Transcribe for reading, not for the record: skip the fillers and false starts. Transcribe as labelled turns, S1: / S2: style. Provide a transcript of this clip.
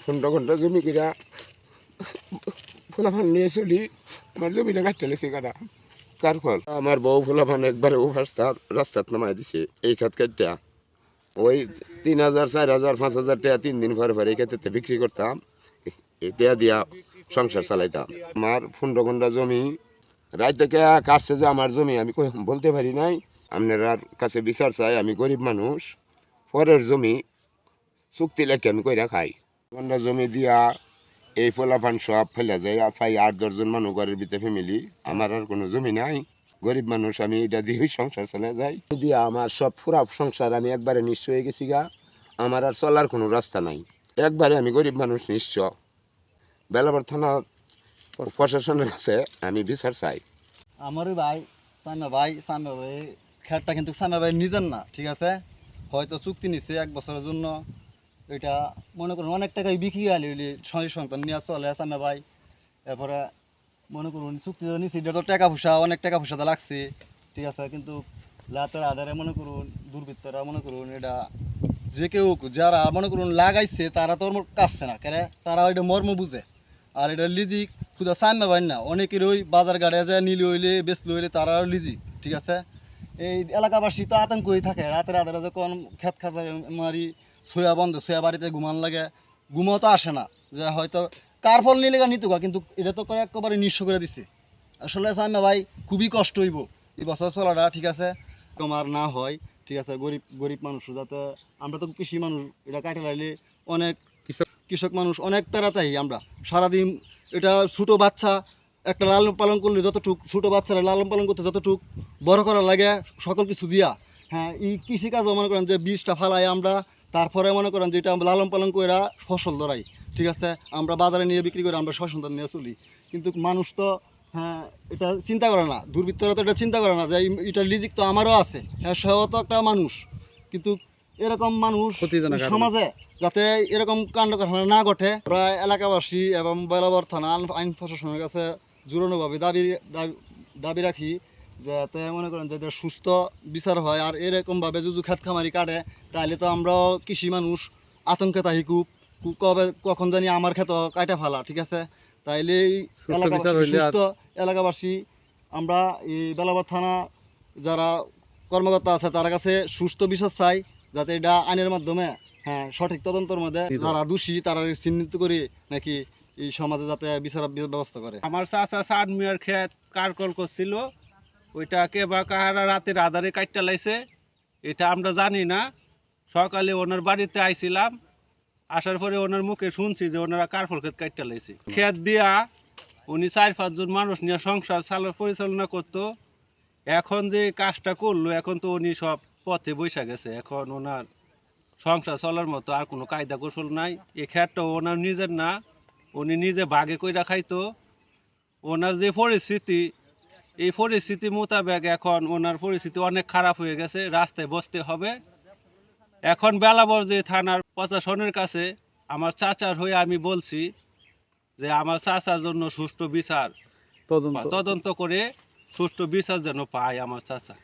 S1: ঘন্টা ঘন্টা জমি কিনা ফুলাফান নিয়ে চলি, আমার জমিটা কাটতে লেছে কাটা। কার ফল? আমার বউ ফুলাফান একবারে ও রাস্তাত নামাই দিছে এই খাত কাটটা। ওই 3,000 4,000 5,000 টাকা 3 দিন ঘরে ঘরে এই ক্ষেত্রে বিক্রি করতাম, এটা দিয়া সংসার চালাইতাম। আমার 15 ঘন্টা জমি রাত থেকে কাটছে যে আমার জমি, আমি বলতে পারি নাই। আপনার কাছে বিচার চাই, আমি গরিব মানুষ, পরের জমি চুক্তি লেখে আমি কইরা খাই। ঘন্টা জমি দিয়া এই পোলাপান সব ফেলে যায়, পাই 8-10 জন মানুষ ঘরের ভিতরে ফ্যামিলি। আমার আর কোনো জমি নাই, গরিব মানুষ, আমি এটা দিয়ে সংসার চলে যাই। দিয়া আমার সব পুরা সংসার আমি একবারে নিঃস্ব হয়ে গেছি গা। আমার আর চলার কোনো রাস্তা নাই, একবারে আমি গরিব মানুষ নিঃস্ব। বেলাবার থানা প্রশাসনের কাছে আমি বিচার চাই।
S2: আমারই ভাই সামনে ভাই খেরটা কিন্তু সামনে ভাই নিজের না, ঠিক আছে? হয়তো চুক্তি নিচ্ছে 1 বছরের জন্য, এটা মনে করুন অনেক টাকায় বিক্রি আলি সন্তান নিয়ে চলে সামনে ভাই। এরপরে মনে করুন চুক্তি নিচ্ছি, এটা তো টাকা পয়সা, অনেক টাকা পয়সাটা লাগছে, ঠিক আছে? কিন্তু রাতের আধারে মনে করুন দুর্বৃত্তরা মনে করুন এটা যে কেউ যারা মনে করুন লাগাইছে তারা তো কাটছে না কেন, তারা ওইটা মর্ম বুঝে। আর এটা লিজিক খুদা সামনে ভাই না, অনেকের ওই বাজার গাড়ি যায় নিলে হইলে বেচলে হইলে তারা লিজিক, ঠিক আছে? এই এলাকাবাসী তো আতঙ্ক হয়ে থাকে, রাতের আধারে যখন খেত খাতা মারি সোয়া বন্ধ, সোয়া বাড়িতে ঘুমান লাগে, ঘুমও তো আসে না, যে হয়তো কার ফল নিলে নিতে কিন্তু এটা তো একেবারে নিঃস্ব করে দিচ্ছে। আসলে সামনে ভাই খুবই কষ্ট হইব এই বছর চলাটা, ঠিক আছে? তোমার না হয়, ঠিক আছে? গরিব গরিব মানুষ, যাতে আমরা তো কৃষি মানুষ, এটা কাটে লাইলে অনেক কৃষক মানুষ অনেক পেরাতাই আমরা সারাদিন। এটা ছোটো বাচ্চা একটা লালন পালন করলে যতটুক, ছোটো বাচ্চারা লালন পালন করতে যতটুক বড় করা লাগে সকল কিছু দিয়া, হ্যাঁ এই কৃষিকাজও মনে করেন যে বীজটা ফালাই আমরা, তারপরে মনে করেন যে এটা আমরা লালন পালন করে ফসল ধরাই, ঠিক আছে? আমরা বাজারে নিয়ে বিক্রি করে আমরা সন্তান নিয়ে চলি। কিন্তু মানুষ তো হ্যাঁ এটা চিন্তা করে না, দুর্বৃত্তরা তো এটা চিন্তা করে না যে এটা লিজিক তো আমারও আছে, হ্যাঁ সেও তো একটা মানুষ। কিন্তু এরকম মানুষ সমাজে যাতে এরকম কাণ্ড কারখানা না ঘটে, প্রায় এলাকাবাসী এবং বেলাবর থানা আইন প্রশাসনের কাছে জোরালোভাবে দাবি রাখি, যাতে মনে করেন যে সুস্থ বিচার হয়। আর এরকমভাবে যদি খেত খামারি কাটে তাহলে তো আমরাও কৃষি মানুষ আতঙ্কে থাকি খুব, কবে কখন জানি আমার ক্ষেত কাটা ফেলা, ঠিক আছে? তাইলে সুস্থ এলাকাবাসী আমরা এই বেলাবর থানা যারা কর্মকর্তা আছে তার কাছে সুস্থ বিচার চাই, যাতে এটা আইনের মাধ্যমে হ্যাঁ সঠিক তদন্তের মধ্যে যারা দোষী তারা চিহ্নিত করে নাকি এই সমাজে যাতে বিচার ব্যবস্থা করে।
S3: আমার চাচা সাদ মিয়ার ক্ষেত কারকল করছিল, ওইটাকে বা কাহারা রাতের আধারে কাটতে লাইছে, এটা আমরা জানি না। সকালে ওনার বাড়িতে আইছিলাম, আসার পরে ওনার মুখে শুনছি যে ওনারা কারফল ক্ষেত কাটতে লাইছে। ক্ষেত দিয়া উনি 4-5 জন মানুষ নিয়ে সংসার পরিচালনা করতো। এখন যে কাজটা করলো, এখন তো উনি সব পথে বৈশা গেছে, এখন ওনার সংসার চলার মতো আর কোনো কায়দা কৌশল নাই। এই ক্ষেতটা ওনার নিজের না, উনি নিজে ভাগে কইরা খাইতো। ওনার যে পরিস্থিতি, এই পরিস্থিতি মোতাবেক এখন ওনার পরিস্থিতি অনেক খারাপ হয়ে গেছে, রাস্তায় বসতে হবে। এখন বেলাবর যে থানার প্রশাসনের কাছে আমার চাচার হয়ে আমি বলছি যে আমার চাচার জন্য সুষ্ঠু বিচার তদন্ত করে সুষ্ঠু বিচার যেন পায় আমার চাচা।